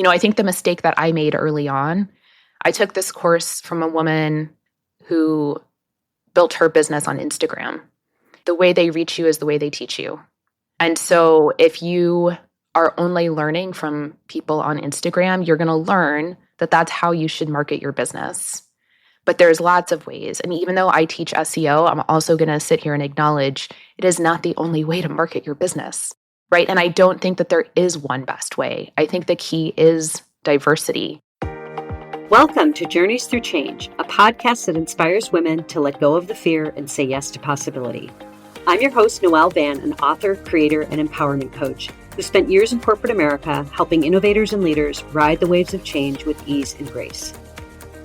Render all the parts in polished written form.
I think the mistake that I made early on, I took this course from a woman who built her business on Instagram. The way they reach you is the way they teach you. And so if you are only learning from people on Instagram, you're going to learn that that's how you should market your business. But there's lots of ways. And even though I teach SEO, I'm also going to sit here and acknowledge it is not the only way to market your business, right? And I don't think that there is one best way. I think the key is diversity. Welcome to Journeys Through Change, a podcast that inspires women to let go of the fear and say yes to possibility. I'm your host, Noelle Van, an author, creator, and empowerment coach who spent years in corporate America helping innovators and leaders ride the waves of change with ease and grace.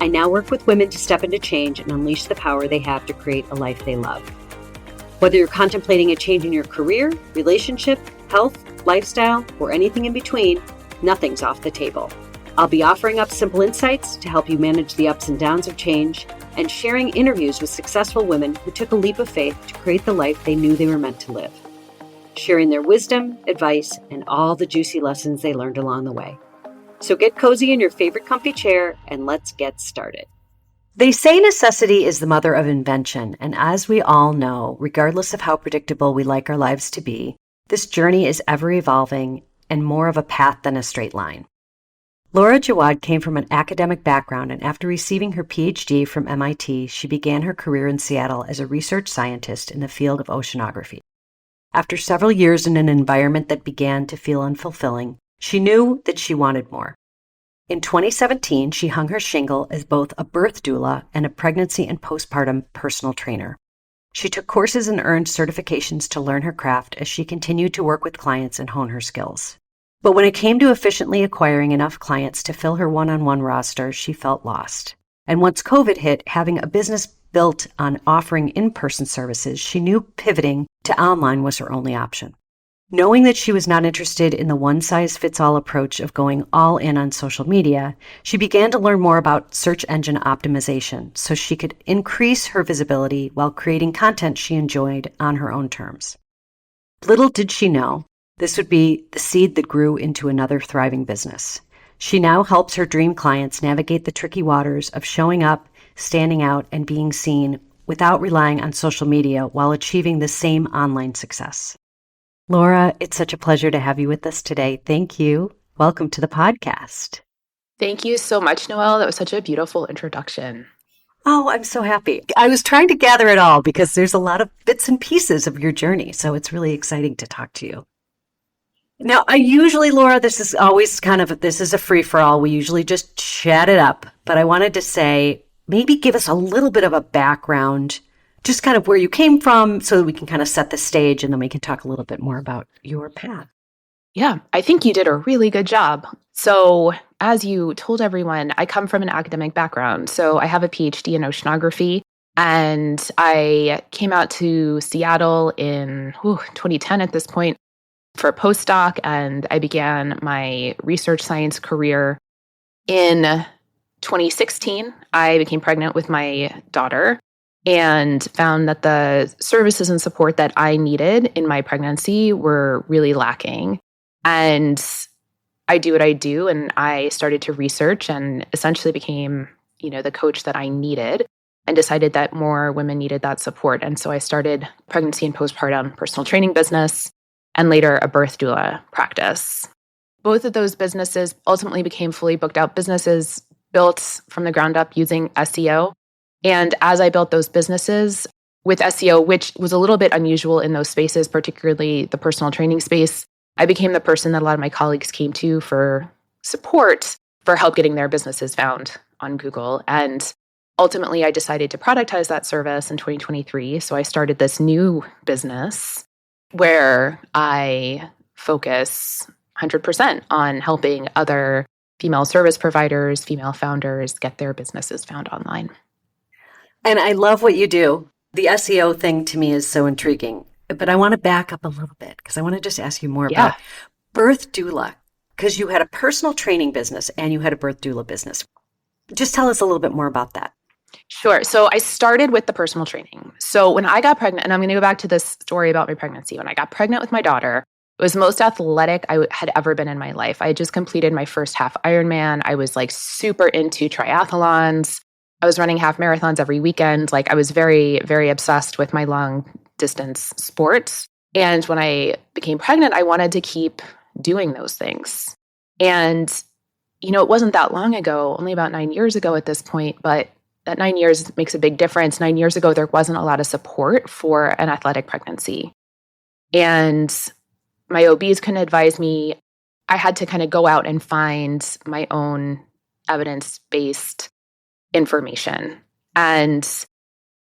I now work with women to step into change and unleash the power they have to create a life they love. Whether you're contemplating a change in your career, relationship, health, lifestyle, or anything in between, nothing's off the table. I'll be offering up simple insights to help you manage the ups and downs of change and sharing interviews with successful women who took a leap of faith to create the life they knew they were meant to live, sharing their wisdom, advice, and all the juicy lessons they learned along the way. So get cozy in your favorite comfy chair and let's get started. They say necessity is the mother of invention, and as we all know, regardless of how predictable we like our lives to be, this journey is ever evolving and more of a path than a straight line. Laura Jawad came from an academic background, and after receiving her PhD from MIT, she began her career in Seattle as a research scientist in the field of oceanography. After several years in an environment that began to feel unfulfilling, she knew that she wanted more. In 2017, she hung her shingle as both a birth doula and a pregnancy and postpartum personal trainer. She took courses and earned certifications to learn her craft as she continued to work with clients and hone her skills. But when it came to efficiently acquiring enough clients to fill her one-on-one roster, she felt lost. And once COVID hit, having a business built on offering in-person services, she knew pivoting to online was her only option. Knowing that she was not interested in the one-size-fits-all approach of going all in on social media, she began to learn more about search engine optimization so she could increase her visibility while creating content she enjoyed on her own terms. Little did she know, this would be the seed that grew into another thriving business. She now helps her dream clients navigate the tricky waters of showing up, standing out, and being seen without relying on social media while achieving the same online success. Laura, it's such a pleasure to have you with us today. Thank you. Welcome to the podcast. Thank you so much, Noelle. That was such a beautiful introduction. Oh, I'm so happy. I was trying to gather it all because there's a lot of bits and pieces of your journey, so it's really exciting to talk to you. Now, Laura, this is always this is a free-for-all. We usually just chat it up, but I wanted to say, maybe give us a little bit of a background, just kind of where you came from so that we can kind of set the stage and then we can talk a little bit more about your path. Yeah, I think you did a really good job. So as you told everyone, I come from an academic background. So I have a PhD in oceanography, and I came out to Seattle in 2010 at this point for a postdoc, and I began my research science career in 2016. I became pregnant with my daughter and found that the services and support that I needed in my pregnancy were really lacking. And I do what I do, and I started to research and essentially became, the coach that I needed and decided that more women needed that support. And so I started pregnancy and postpartum personal training business and later a birth doula practice. Both of those businesses ultimately became fully booked out businesses built from the ground up using SEO. And as I built those businesses with SEO, which was a little bit unusual in those spaces, particularly the personal training space, I became the person that a lot of my colleagues came to for support, for help getting their businesses found on Google. And ultimately, I decided to productize that service in 2023. So I started this new business where I focus 100% on helping other female service providers, female founders get their businesses found online. And I love what you do. The SEO thing to me is so intriguing, but I want to back up a little bit because I want to just ask you more about birth doula, because you had a personal training business and you had a birth doula business. Just tell us a little bit more about that. Sure. So I started with the personal training. So when I got pregnant, and I'm going to go back to this story about my pregnancy. When I got pregnant with my daughter, It was the most athletic I had ever been in my life. I had just completed my first half Ironman. I was like super into triathlons. I was running half marathons every weekend. Like I was very, very obsessed with my long distance sports. And when I became pregnant, I wanted to keep doing those things. And, it wasn't that long ago, only about 9 years ago at this point, but that 9 years makes a big difference. 9 years ago, there wasn't a lot of support for an athletic pregnancy. And my OBs couldn't advise me. I had to kind of go out and find my own evidence-based information. And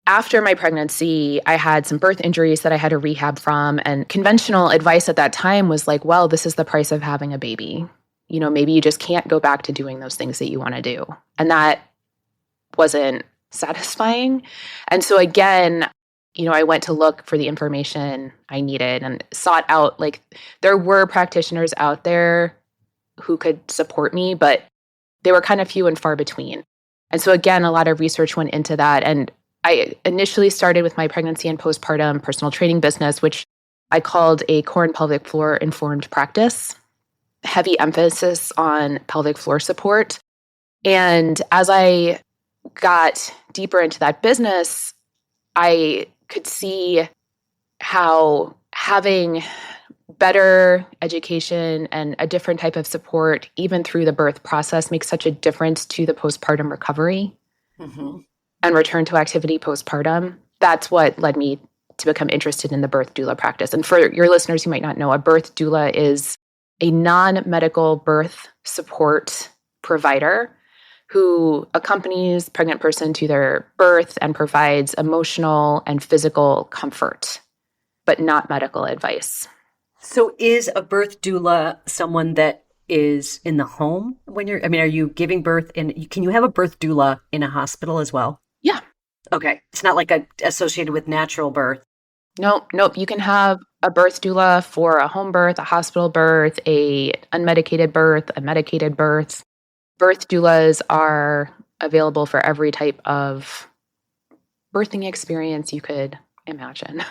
after my pregnancy, I had some birth injuries that I had to rehab from. And conventional advice at that time was like, well, this is the price of having a baby. Maybe you just can't go back to doing those things that you want to do. And that wasn't satisfying. And so again, I went to look for the information I needed and sought out, like, there were practitioners out there who could support me, but they were kind of few and far between. And so again, a lot of research went into that. And I initially started with my pregnancy and postpartum personal training business, which I called a core and pelvic floor informed practice, heavy emphasis on pelvic floor support. And as I got deeper into that business, I could see how having better education and a different type of support, even through the birth process, makes such a difference to the postpartum recovery and return to activity postpartum. That's what led me to become interested in the birth doula practice. And for your listeners who might not know, a birth doula is a non-medical birth support provider who accompanies pregnant person to their birth and provides emotional and physical comfort, but not medical advice. So is a birth doula someone that is in the home when are you giving birth can you have a birth doula in a hospital as well? Yeah. Okay. It's not like associated with natural birth. Nope. You can have a birth doula for a home birth, a hospital birth, a unmedicated birth, a medicated birth. Birth doulas are available for every type of birthing experience you could imagine.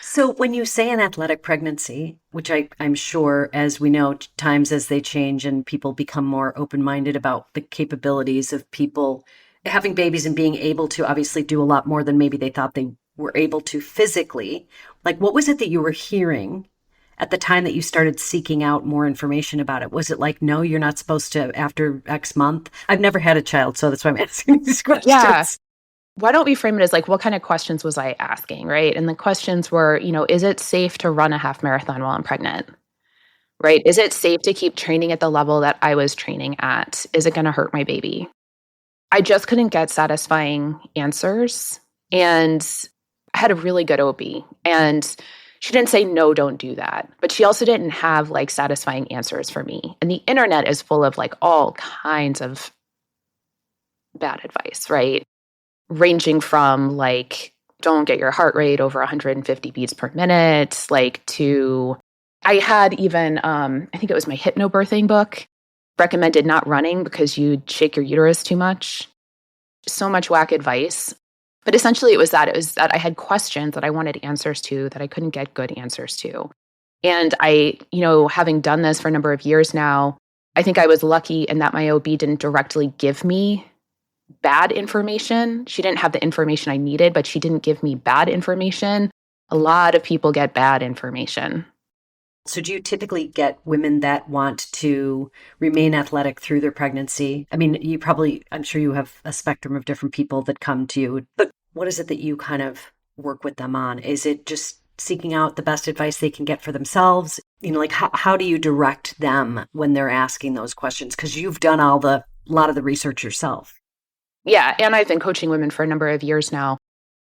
So when you say an athletic pregnancy, which I'm sure, as we know, times as they change and people become more open-minded about the capabilities of people having babies and being able to obviously do a lot more than maybe they thought they were able to physically, like what was it that you were hearing at the time that you started seeking out more information about it? Was it like, no, you're not supposed to after X month? I've never had a child, so that's why I'm asking these questions. Yeah. Why don't we frame it as like, what kind of questions was I asking, right? And the questions were, is it safe to run a half marathon while I'm pregnant, right? Is it safe to keep training at the level that I was training at? Is it going to hurt my baby? I just couldn't get satisfying answers. And I had a really good OB. And she didn't say, no, don't do that. But she also didn't have like satisfying answers for me. And the internet is full of like all kinds of bad advice, right? Ranging from like, don't get your heart rate over 150 beats per minute, like to, I had even, I think it was my hypnobirthing book, recommended not running because you'd shake your uterus too much. So much whack advice. But essentially it was that I had questions that I wanted answers to that I couldn't get good answers to. And I, having done this for a number of years now, I think I was lucky in that my OB didn't directly give me bad information. She didn't have the information I needed, but she didn't give me bad information. A lot of people get bad information. So do you typically get women that want to remain athletic through their pregnancy? I mean, I'm sure you have a spectrum of different people that come to you, but what is it that you kind of work with them on? Is it just seeking out the best advice they can get for themselves? Like how do you direct them when they're asking those questions? Because you've done a lot of the research yourself. Yeah, and I've been coaching women for a number of years now.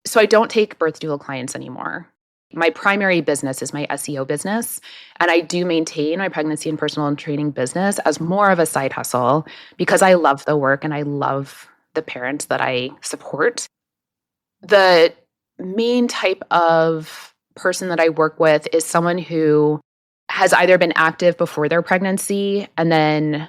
So I don't take birth doula clients anymore. My primary business is my SEO business, and I do maintain my pregnancy and personal training business as more of a side hustle because I love the work and I love the parents that I support. The main type of person that I work with is someone who has either been active before their pregnancy and then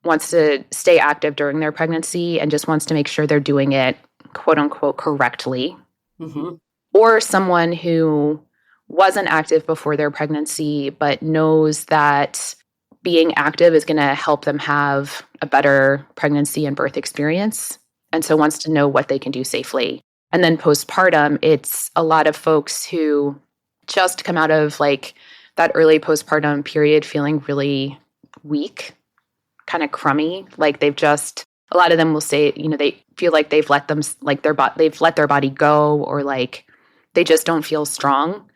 wants to stay active during their pregnancy and just wants to make sure they're doing it, quote unquote, correctly. Mm-hmm. Or someone who wasn't active before their pregnancy, but knows that being active is going to help them have a better pregnancy and birth experience. And so wants to know what they can do safely. And then postpartum, it's a lot of folks who just come out of like that early postpartum period feeling really weak, kind of crummy. Like a lot of them will say, they feel like they've let their body go, or like they just don't feel strong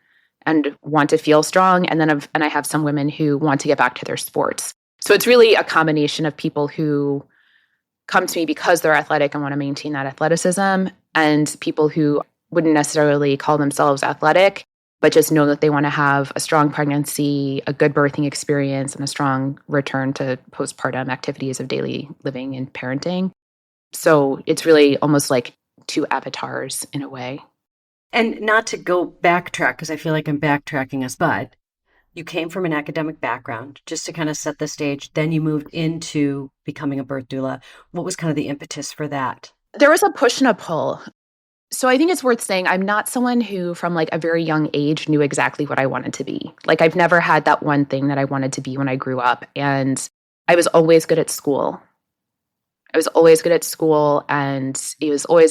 and want to feel strong. And I have some women who want to get back to their sports. So it's really a combination of people who come to me because they're athletic and want to maintain that athleticism, and people who wouldn't necessarily call themselves athletic, but just know that they want to have a strong pregnancy, a good birthing experience, and a strong return to postpartum activities of daily living and parenting. So it's really almost like two avatars in a way. And not to go backtrack, because I feel like I'm backtracking us, but you came from an academic background, just to kind of set the stage. Then you moved into becoming a birth doula. What was kind of the impetus for that? There was a push and a pull. So I think it's worth saying I'm not someone who from like a very young age knew exactly what I wanted to be. Like I've never had that one thing that I wanted to be when I grew up. And I was always good at school. And it was always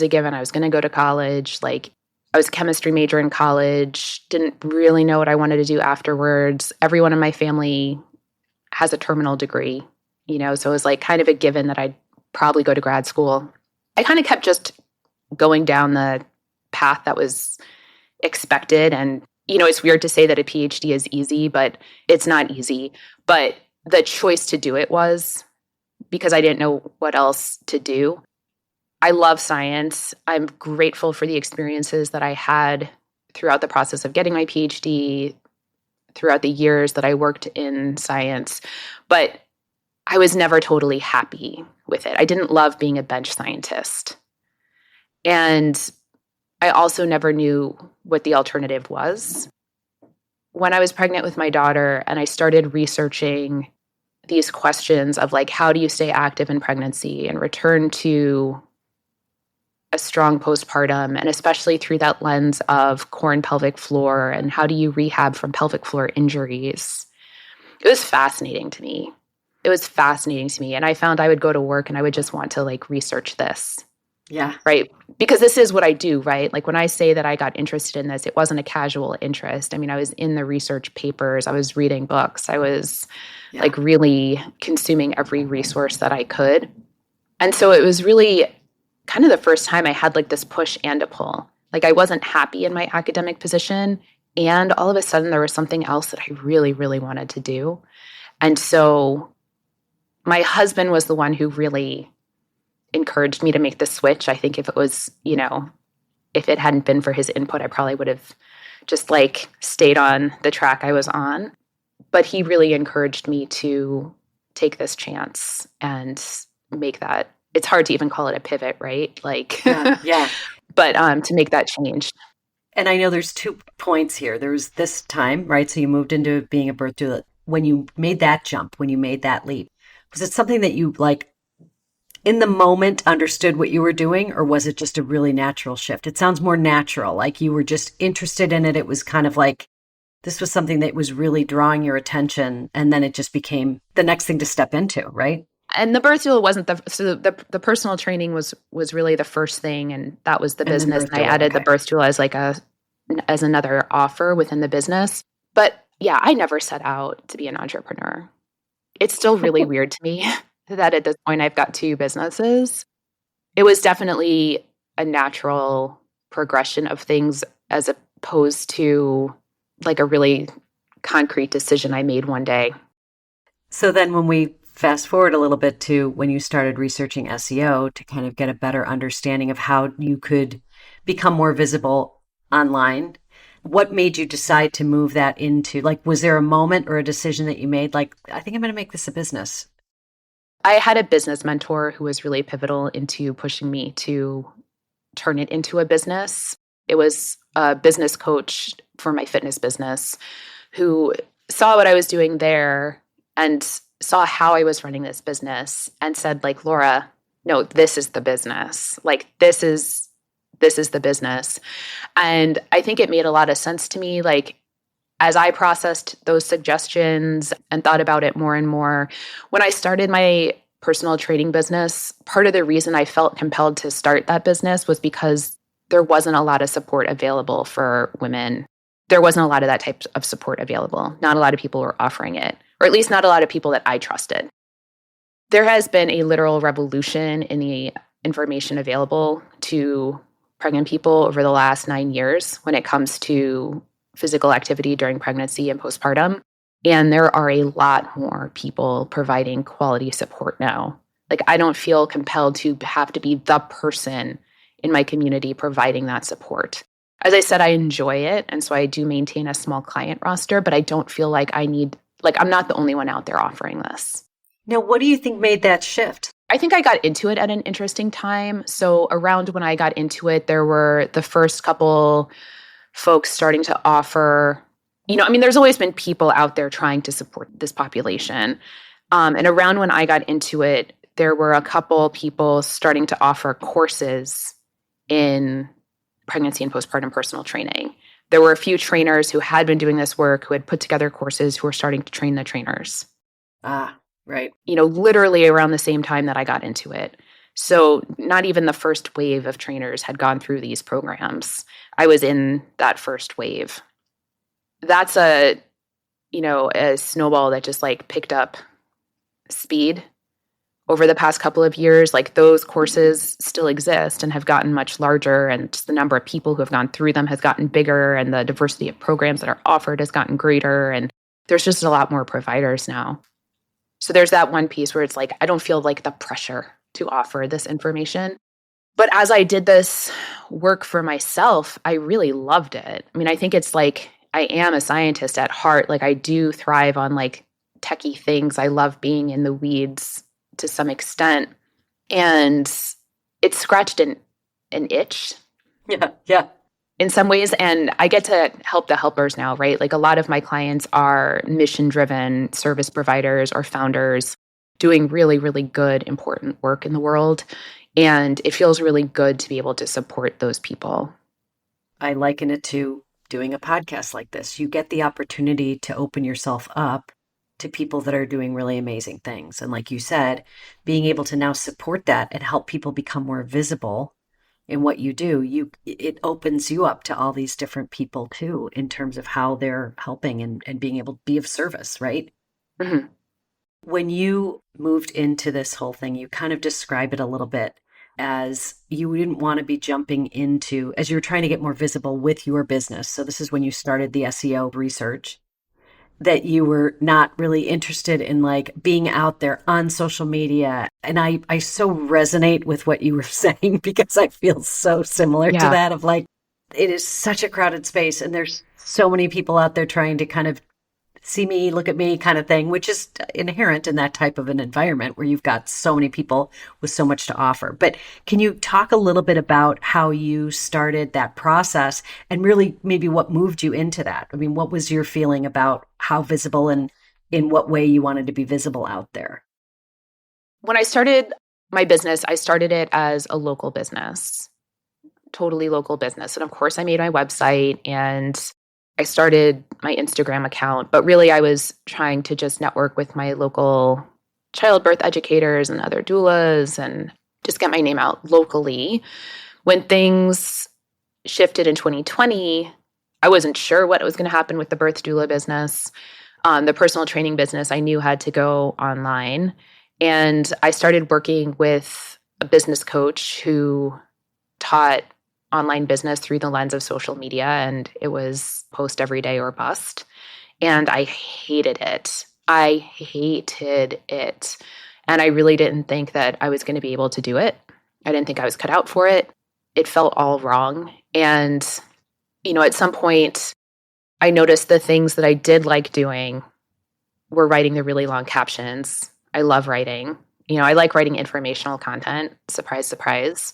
a given. I was going to go to college. Like I was a chemistry major in college, didn't really know what I wanted to do afterwards. Everyone in my family has a terminal degree, so it was like kind of a given that I'd probably go to grad school. I kind of kept just going down the path that was expected. And, it's weird to say that a PhD is easy, but it's not easy. But the choice to do it was because I didn't know what else to do. I love science. I'm grateful for the experiences that I had throughout the process of getting my PhD, throughout the years that I worked in science. But I was never totally happy with it. I didn't love being a bench scientist. And I also never knew what the alternative was. When I was pregnant with my daughter and I started researching these questions of like, how do you stay active in pregnancy and return to a strong postpartum, and especially through that lens of core and pelvic floor, and how do you rehab from pelvic floor injuries? It was fascinating to me. And I found I would go to work and I would just want to like research this. Yeah. Right. Because this is what I do, right? Like when I say that I got interested in this, it wasn't a casual interest. I mean, I was in the research papers, I was reading books, I was like really consuming every resource that I could. And so it was really kind of the first time I had like this push and a pull. Like I wasn't happy in my academic position. And all of a sudden there was something else that I really, really wanted to do. And so my husband was the one who really encouraged me to make the switch. I think if it was, if it hadn't been for his input, I probably would have just like stayed on the track I was on. But he really encouraged me to take this chance and make that. It's hard to even call it a pivot, right? Like, yeah. But to make that change. And I know there's 2 points here. There was this time, right? So you moved into being a birth doula. When you made that jump, when you made that leap, was it something that you like in the moment understood what you were doing, or was it just a really natural shift? It sounds more natural, like you were just interested in it. It was kind of like this was something that was really drawing your attention, and then it just became the next thing to step into, right? And the birth doula wasn't the personal training was really the first thing, and that was the business. And I added the birth doula as like as another offer within the business. But yeah, I never set out to be an entrepreneur. It's still really weird to me that at this point I've got 2 businesses. It was definitely a natural progression of things as opposed to like a really concrete decision I made one day. So then when we fast forward a little bit to when you started researching SEO to kind of get a better understanding of how you could become more visible online, what made you decide to move that into, like, was there a moment or a decision that you made, like, I think I'm going to make this a business? I had a business mentor who was really pivotal into pushing me to turn it into a business. It was a business coach for my fitness business who saw what I was doing there and saw how I was running this business and said, like, Laura, no, this is the business. Like, this is the business. And I think it made a lot of sense to me. Like, As I processed those suggestions and thought about it more and more, when I started my personal training business, part of the reason I felt compelled to start that business was because there wasn't a lot of support available for women. There wasn't a lot of that type of support available. Not a lot of people were offering it, or at least not a lot of people that I trusted. There has been a literal revolution in the information available to pregnant people over the last 9 years when it comes to physical activity during pregnancy and postpartum. And there are a lot more people providing quality support now. Like, I don't feel compelled to have to be the person in my community providing that support. As I said, I enjoy it. And so I do maintain a small client roster, but I don't feel like I'm not the only one out there offering this. Now, what do you think made that shift? I think I got into it at an interesting time. So around when I got into it, there were the first couple folks starting to offer, there's always been people out there trying to support this population. And around when I got into it, there were a couple people starting to offer courses in pregnancy and postpartum personal training. There were a few trainers who had been doing this work, who had put together courses, who were starting to train the trainers. Right. Literally around the same time that I got into it. So not even the first wave of trainers had gone through these programs. I was in that first wave. That's a snowball that just picked up speed over the past couple of years. Like, those courses still exist and have gotten much larger, and just the number of people who have gone through them has gotten bigger, and the diversity of programs that are offered has gotten greater, and there's just a lot more providers now. So there's that one piece where it's I don't feel the pressure to offer this information. But as I did this work for myself, I really loved it. I think it's I am a scientist at heart. I do thrive on techie things. I love being in the weeds to some extent. And it scratched an itch. Yeah. In some ways, and I get to help the helpers now, right? A lot of my clients are mission-driven service providers or founders doing really, really good, important work in the world. And it feels really good to be able to support those people. I liken it to doing a podcast like this. You get the opportunity to open yourself up to people that are doing really amazing things. And like you said, being able to now support that and help people become more visible in what you do, it opens you up to all these different people too, in terms of how they're helping and being able to be of service, right? Mm-hmm. When you moved into this whole thing, you kind of describe it a little bit as you didn't want to be jumping into, as you're trying to get more visible with your business. So this is when you started the SEO research, that you were not really interested in being out there on social media. And I so resonate with what you were saying, because I feel so similar to that of it is such a crowded space, and there's so many people out there trying to kind of see me, look at me kind of thing, which is inherent in that type of an environment where you've got so many people with so much to offer. But can you talk a little bit about how you started that process and really maybe what moved you into that? What was your feeling about how visible and in what way you wanted to be visible out there? When I started my business, I started it as a local business, totally local business. And of course, I made my website and I started my Instagram account, but really I was trying to just network with my local childbirth educators and other doulas and just get my name out locally. When things shifted in 2020, I wasn't sure what was going to happen with the birth doula business. The personal training business I knew had to go online. And I started working with a business coach who taught online business through the lens of social media, and it was post every day or bust. And I hated it. I hated it. And I really didn't think that I was going to be able to do it. I didn't think I was cut out for it. It felt all wrong. And, at some point, I noticed the things that I did like doing were writing the really long captions. I love writing. I like writing informational content. Surprise, surprise.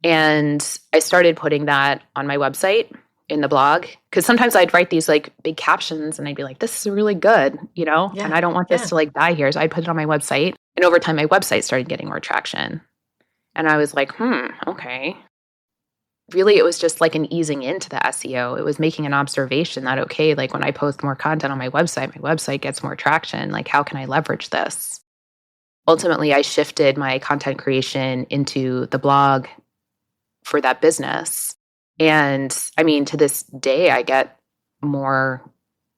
And I started putting that on my website in the blog, because sometimes I'd write these big captions and I'd be like, this is really good, and I don't want this to die here. So I'd put it on my website, and over time my website started getting more traction. And I was like, okay. really it was just like an easing into the SEO. It was making an observation that, okay, like when I post more content on my website gets more traction. Like, how can I leverage this? Ultimately, I shifted my content creation into the blog for that business. And I mean, to this day, I get more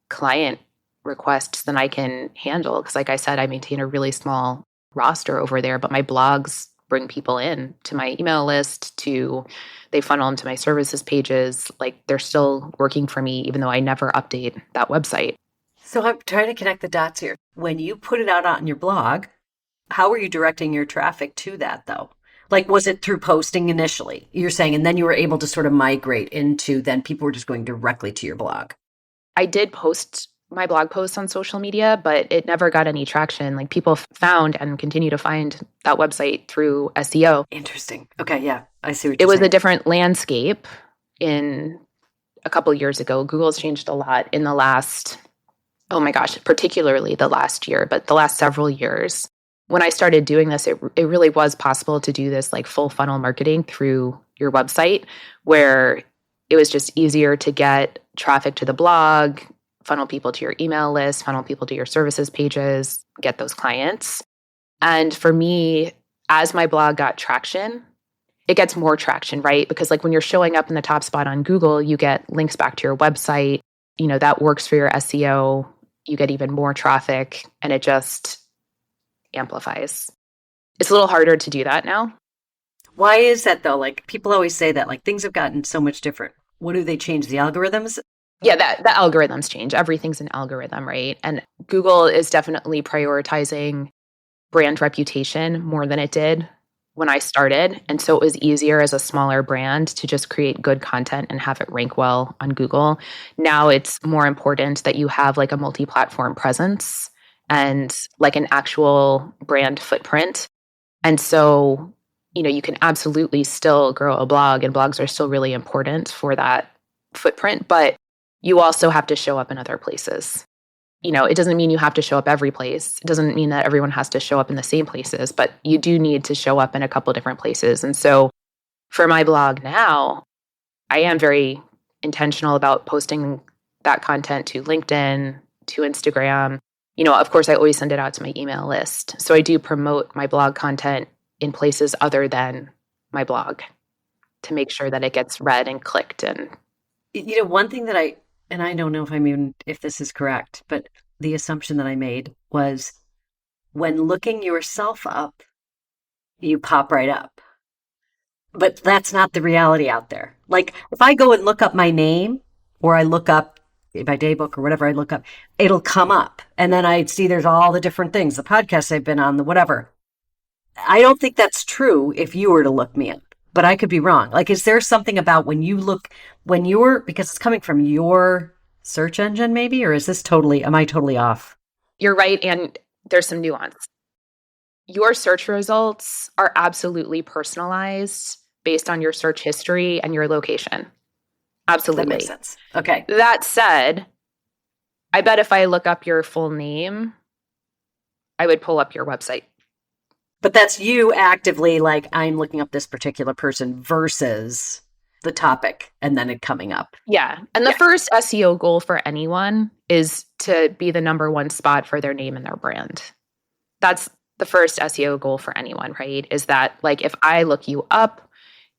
client requests than I can handle. Because, like I said, I maintain a really small roster over there, but my blogs bring people in to my email list, to they funnel into my services pages. Like, they're still working for me, even though I never update that website. So I'm trying to connect the dots here. When you put it out on your blog, how are you directing your traffic to that though? Like, was it through posting initially? You're saying, and then you were able to sort of migrate into then people were just going directly to your blog. I did post my blog posts on social media, but it never got any traction. Like, people found and continue to find that website through SEO. Interesting. Okay, yeah, I see what It you're was a saying. different landscape in a couple of years ago. Google's changed a lot in the last, oh my gosh, particularly the last year, but the last several years. When I started doing this, it really was possible to do this like full funnel marketing through your website, where it was just easier to get traffic to the blog, funnel people to your email list, funnel people to your services pages, get those clients. And for me, as my blog got traction, it gets more traction, right? Because like when you're showing up in the top spot on Google, you get links back to your website. You know, that works for your SEO. You get even more traffic, and it just amplifies. It's a little harder to do that now. Why is that though? Like people always say that like things have gotten so much different. What do they change? The algorithms? Yeah, that the algorithms change. Everything's an algorithm, right? And Google is definitely prioritizing brand reputation more than it did when I started. And so it was easier as a smaller brand to just create good content and have it rank well on Google. Now it's more important that you have like a multi-platform presence and like an actual brand footprint. And so, you know, you can absolutely still grow a blog, and blogs are still really important for that footprint, but you also have to show up in other places. You know, it doesn't mean you have to show up every place. It doesn't mean that everyone has to show up in the same places, but you do need to show up in a couple different places. And so for my blog now, I am very intentional about posting that content to LinkedIn, to Instagram. You know, of course, I always send it out to my email list. So I do promote my blog content in places other than my blog to make sure that it gets read and clicked. And You know, one thing that and I don't know if I'm even if this is correct, but the assumption that I made was when looking yourself up, you pop right up. But that's not the reality out there. Like if I go and look up my name or I look up my day book or whatever I look up, it'll come up. And then I see there's all the different things, the podcasts I've been on, the whatever. I don't think that's true if you were to look me up, but I could be wrong. Like, is there something about when you look, when you're, because it's coming from your search engine maybe, or is this totally, am I totally off? you're right. And there's some nuance. Your search results are absolutely personalized based on your search history and your location. That makes Absolutely. sense. Okay. That said, I bet if I look up your full name, I would pull up your website. But that's you actively like, I'm looking up this particular person versus the topic and then it coming up. Yeah. And the Yeah. first SEO goal for anyone is to be the number one spot for their name and their brand. That's the first SEO goal for anyone, right? Is that like if I look you up,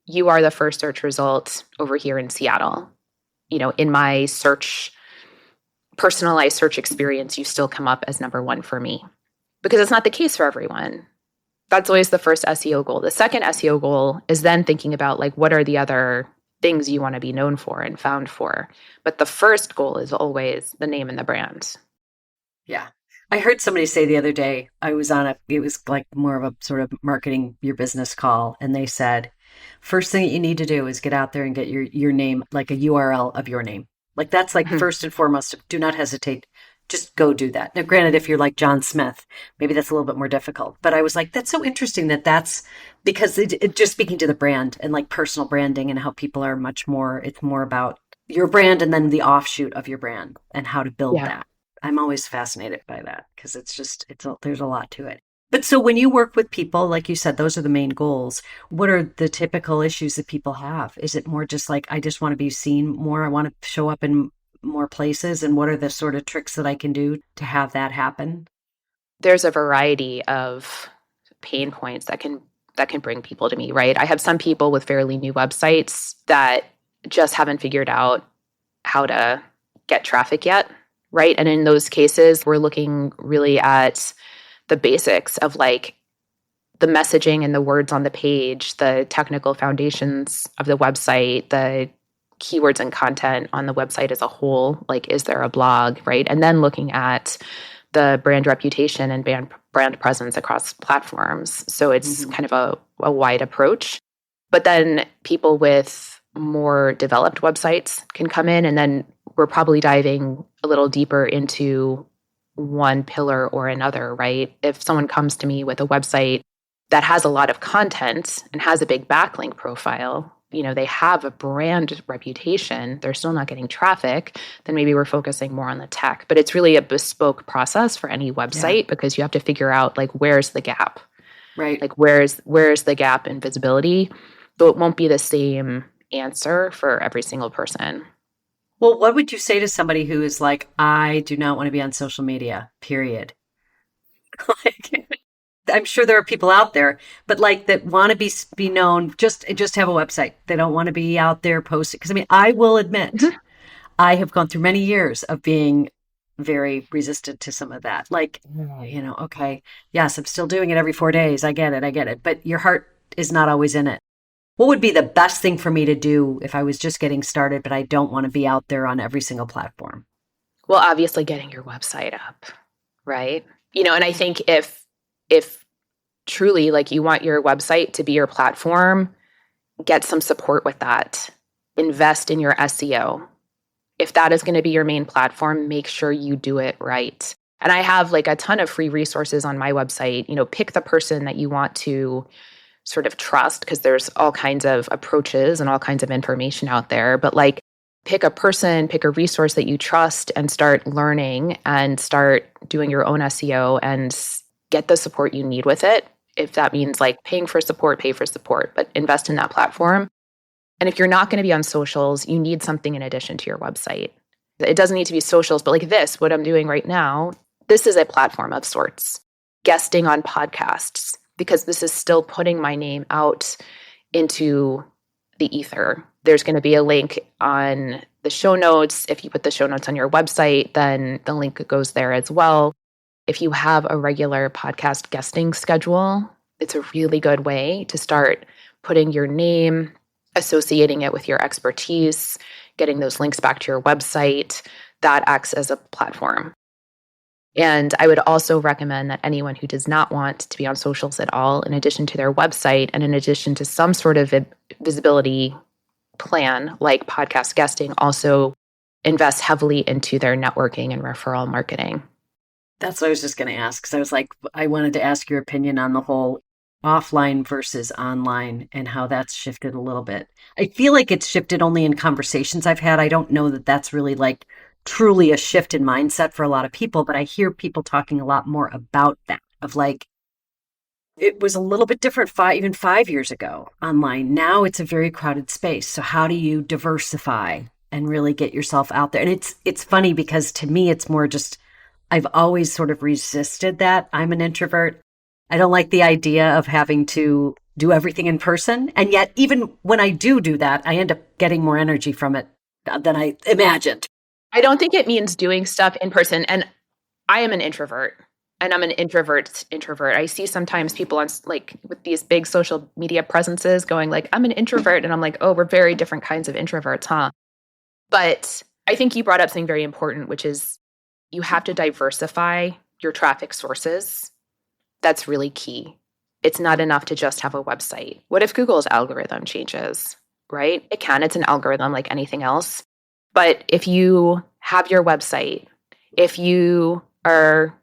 you are the first search result over here in Seattle. You know, in my search, personalized search experience, you still come up as number one for me, because it's not the case for everyone. That's always the first SEO goal. The second SEO goal is then thinking about like what are the other things you want to be known for and found for. But the first goal is always the name and the brand. Yeah. I heard somebody say the other day, I was on it was like more of a sort of marketing your business call. And they said, first thing that you need to do is get out there and get your name, like a URL of your name. Like that's like Mhm. first and foremost, do not hesitate. Just go do that. Now, granted, if you're like John Smith, maybe that's a little bit more difficult. But I was like, that's so interesting that that's because it just speaking to the brand and like personal branding and how people are much more, it's more about your brand and then the offshoot of your brand and how to build Yeah. that. I'm always fascinated by that because it's just there's a lot to it. But so when you work with people, like you said, those are the main goals. What are the typical issues that people have? Is it more just like, I just want to be seen more? I want to show up in more places. And what are the sort of tricks that I can do to have that happen? There's a variety of pain points that can bring people to me, right? I have some people with fairly new websites that just haven't figured out how to get traffic yet, right? And in those cases, we're looking really at the basics of like the messaging and the words on the page, the technical foundations of the website, the keywords and content on the website as a whole. Like, is there a blog, right? And then looking at the brand reputation and brand presence across platforms. So it's Mm-hmm. kind of a wide approach. But then people with more developed websites can come in, and then we're probably diving a little deeper into one pillar or another, right? If someone comes to me with a website that has a lot of content and has a big backlink profile, they have a brand reputation, they're still not getting traffic, then maybe we're focusing more on the tech. But it's really a bespoke process for any Yeah. website because you have to figure out like where's the gap? Right. Like where's the gap in visibility? So it won't be the same answer for every single person. Well, what would you say to somebody who is like, I do not want to be on social media, period? Like, I'm sure there are people out there, but like that want to be known, just have a website. They don't want to be out there posting. Because I mean, I will admit, Mhm. I have gone through many years of being very resistant to some of that. Like, okay, yes, I'm still doing it every 4 days. I get it. But your heart is not always in it. What would be the best thing for me to do if I was just getting started, but I don't want to be out there on every single platform? Well, obviously getting your website up, right? And I think if truly like you want your website to be your platform, get some support with that. Invest in your SEO. If that is going to be your main platform, make sure you do it right. And I have like a ton of free resources on my website. Pick the person that you want to sort of trust because there's all kinds of approaches and all kinds of information out there. But like pick a person, pick a resource that you trust and start learning and start doing your own SEO and get the support you need with it. If that means like paying for support, pay for support, but invest in that platform. And if you're not going to be on socials, you need something in addition to your website. It doesn't need to be socials, but like this, what I'm doing right now, this is a platform of sorts. Guesting on podcasts, because this is still putting my name out into the ether. There's going to be a link on the show notes. If you put the show notes on your website, then the link goes there as well. If you have a regular podcast guesting schedule, it's a really good way to start putting your name, associating it with your expertise, getting those links back to your website. That acts as a platform. And I would also recommend that anyone who does not want to be on socials at all, in addition to their website and in addition to some sort of visibility plan like podcast guesting, also invest heavily into their networking and referral marketing. That's what I was just going to ask. Because I was like, I wanted to ask your opinion on the whole offline versus online and how that's shifted a little bit. I feel like it's shifted only in conversations I've had. I don't know that that's really like truly a shift in mindset for a lot of people, but I hear people talking a lot more about that of like, it was a little bit different even 5 years ago online. Now it's a very crowded space. So how do you diversify and really get yourself out there? And it's funny because to me it's more just I've always sort of resisted that. I'm an introvert. I don't like the idea of having to do everything in person. And yet even when I do that, I end up getting more energy from it than I imagined. I don't think it means doing stuff in person. And I am an introvert and I'm an introvert's introvert. I see sometimes people on like with these big social media presences going like, I'm an introvert. And I'm like, oh, we're very different kinds of introverts, huh? But I think you brought up something very important, which is you have to diversify your traffic sources. That's really key. It's not enough to just have a website. What if Google's algorithm changes, right? It can. It's an algorithm like anything else. But if you have your website, if you are,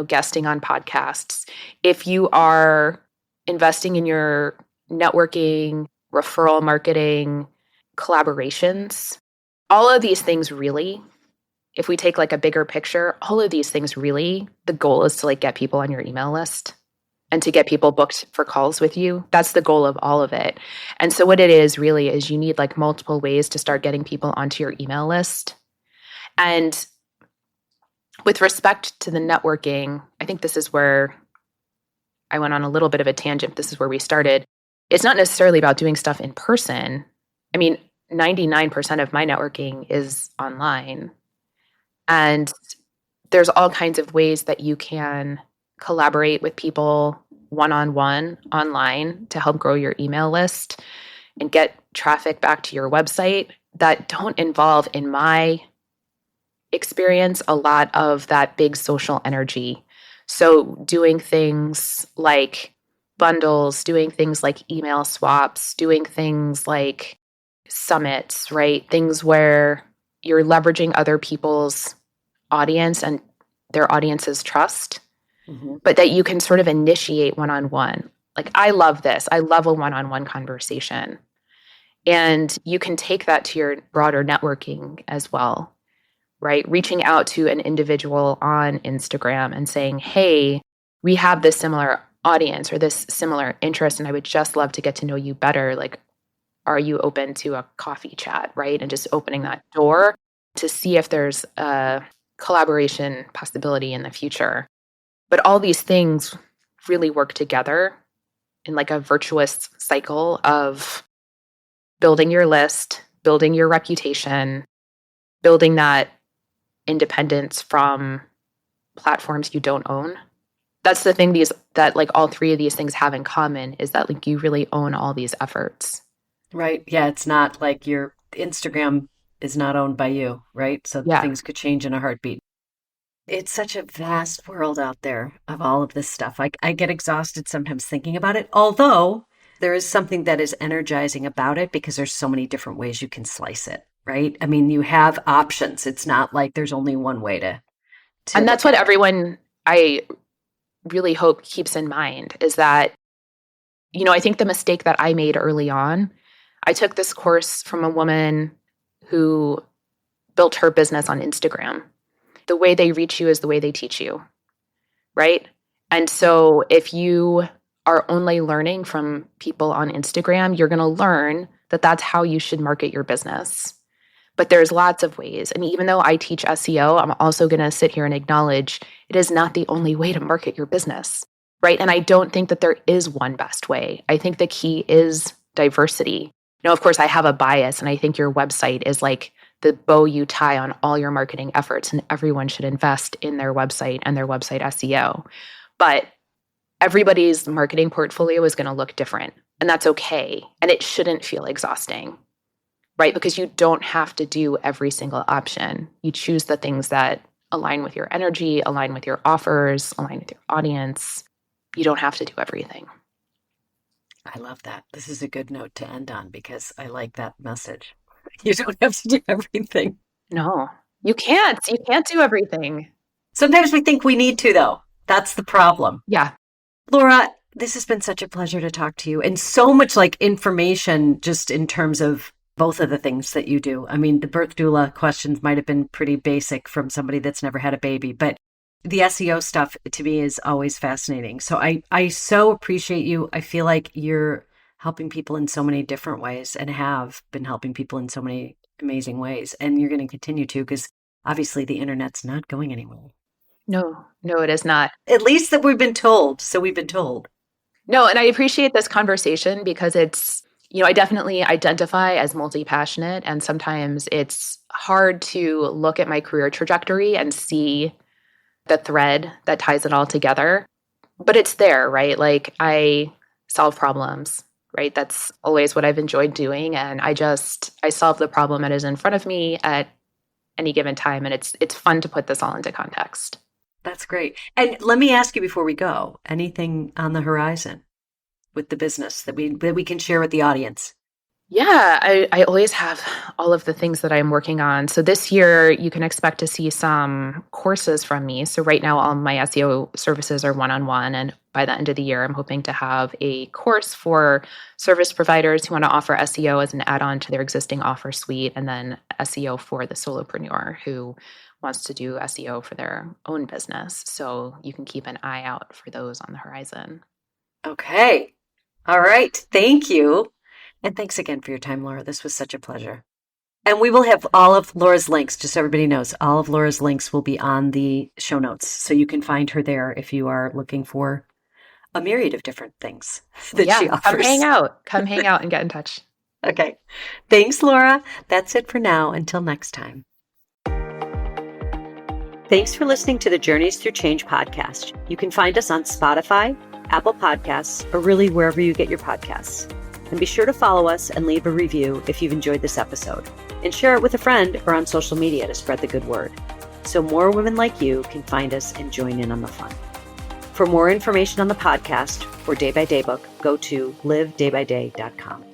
guesting on podcasts, if you are investing in your networking, referral marketing, collaborations, all of these things really, if we take like a bigger picture, all of these things really, the goal is to like get people on your email list. and to get people booked for calls with you. That's the goal of all of it. And so what it is really is you need like multiple ways to start getting people onto your email list. And with respect to the networking, I think this is where I went on a little bit of a tangent. This is where we started. It's not necessarily about doing stuff in person. I mean, 99% of my networking is online. And there's all kinds of ways that you can collaborate with people one-on-one online to help grow your email list and get traffic back to your website that don't involve, in my experience, a lot of that big social energy. So doing things like bundles, doing things like email swaps, doing things like summits, right? Things where you're leveraging other people's audience and their audience's trust, but that you can sort of initiate one-on-one. Like, I love this. I love a one-on-one conversation. And you can take that to your broader networking as well, right? Reaching out to an individual on Instagram and saying, hey, we have this similar audience or this similar interest, and I would just love to get to know you better. Like, are you open to a coffee chat, right? And just opening that door to see if there's a collaboration possibility in the future. But all these things really work together in like a virtuous cycle of building your list, building your reputation, building that independence from platforms you don't own. That's the thing that like all three of these things have in common, is that like you really own all these efforts. Right. Yeah. It's not like your Instagram is not owned by you, right? So Yeah. things could change in a heartbeat. It's such a vast world out there of all of this stuff. I get exhausted sometimes thinking about it, although there is something that is energizing about it because there's so many different ways you can slice it, right? I mean, you have options. It's not like there's only one way to And that's look what at it. everyone, I really hope, keeps in mind, is that, I think the mistake that I made early on, I took this course from a woman who built her business on Instagram. The way they reach you is the way they teach you, right? And so if you are only learning from people on Instagram, you're going to learn that that's how you should market your business. But there's lots of ways. And even though I teach SEO, I'm also going to sit here and acknowledge it is not the only way to market your business, right? And I don't think that there is one best way. I think the key is diversity. Of course, I have a bias, and I think your website is like the bow you tie on all your marketing efforts, and everyone should invest in their website and their website SEO. But everybody's marketing portfolio is going to look different, and that's okay. And it shouldn't feel exhausting, right? Because you don't have to do every single option. You choose the things that align with your energy, align with your offers, align with your audience. You don't have to do everything. I love that. This is a good note to end on because I like that message. You don't have to do everything. No, you can't. You can't do everything. Sometimes we think we need to, though. That's the problem. Yeah. Laura, this has been such a pleasure to talk to you, and so much like information just in terms of both of the things that you do. I mean, the birth doula questions might have been pretty basic from somebody that's never had a baby, but the SEO stuff to me is always fascinating. So I so appreciate you. I feel like you're helping people in so many different ways and have been helping people in so many amazing ways. And you're going to continue to, because obviously the internet's not going anywhere. No, it is not. At least that we've been told. So we've been told. No, and I appreciate this conversation because it's, I definitely identify as multi-passionate, and sometimes it's hard to look at my career trajectory and see the thread that ties it all together. But it's there, right? Like, I solve problems, right? That's always what I've enjoyed doing. And I solve the problem that is in front of me at any given time. And it's fun to put this all into context. That's great. And let me ask you before we go, anything on the horizon with the business that we can share with the audience? Yeah, I always have all of the things that I'm working on. So this year, you can expect to see some courses from me. So right now, all my SEO services are one-on-one. And by the end of the year, I'm hoping to have a course for service providers who want to offer SEO as an add-on to their existing offer suite, and then SEO for the solopreneur who wants to do SEO for their own business. So you can keep an eye out for those on the horizon. Okay. All right. Thank you. And thanks again for your time, Laura. This was such a pleasure. And we will have all of Laura's links, just so everybody knows, all of Laura's links will be on the show notes. So you can find her there if you are looking for a myriad of different things that she offers. Come hang out. Come hang out and get in touch. Okay. Thanks, Laura. That's it for now. Until next time. Thanks for listening to the Journeys Through Change podcast. You can find us on Spotify, Apple Podcasts, or really wherever you get your podcasts. And be sure to follow us and leave a review if you've enjoyed this episode. And share it with a friend or on social media to spread the good word, so more women like you can find us and join in on the fun. For more information on the podcast or Day by Day book, go to livedaybyday.com.